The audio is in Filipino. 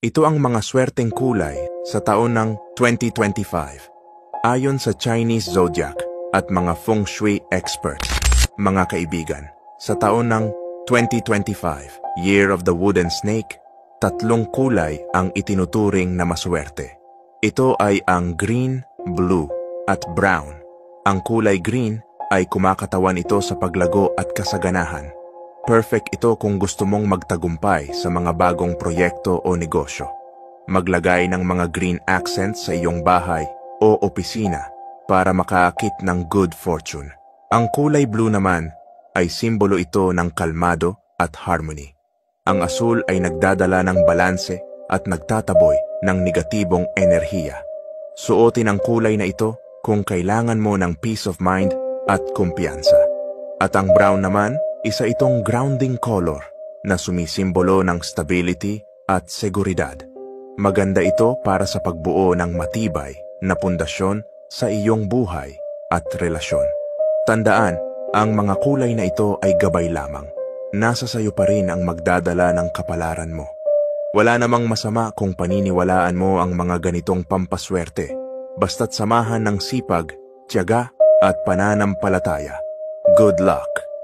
Ito ang mga swerteng kulay sa taon ng 2025. Ayon sa Chinese Zodiac at mga feng shui experts. Mga kaibigan, sa taon ng 2025, Year of the Wooden Snake, 3 kulay ang itinuturing na maswerte. Ito ay ang green, blue, at brown. Ang kulay green ay kumakatawan ito sa paglago at kasaganahan. Perfect ito kung gusto mong magtagumpay sa mga bagong proyekto o negosyo. Maglagay ng mga green accents sa iyong bahay o opisina para makaakit ng good fortune. Ang kulay blue naman ay simbolo ito ng kalmado at harmony. Ang asul ay nagdadala ng balanse at nagtataboy ng negatibong enerhiya. Suotin ang kulay na ito kung kailangan mo ng peace of mind at kumpiyansa. At ang brown naman, isa itong grounding color na sumisimbolo ng stability at seguridad. Maganda ito para sa pagbuo ng matibay na pundasyon sa iyong buhay at relasyon. Tandaan, ang mga kulay na ito ay gabay lamang. Nasa sayo pa rin ang magdadala ng kapalaran mo. Wala namang masama kung paniniwalaan mo ang mga ganitong pampaswerte, basta't samahan ng sipag, tiyaga at pananampalataya. Good luck!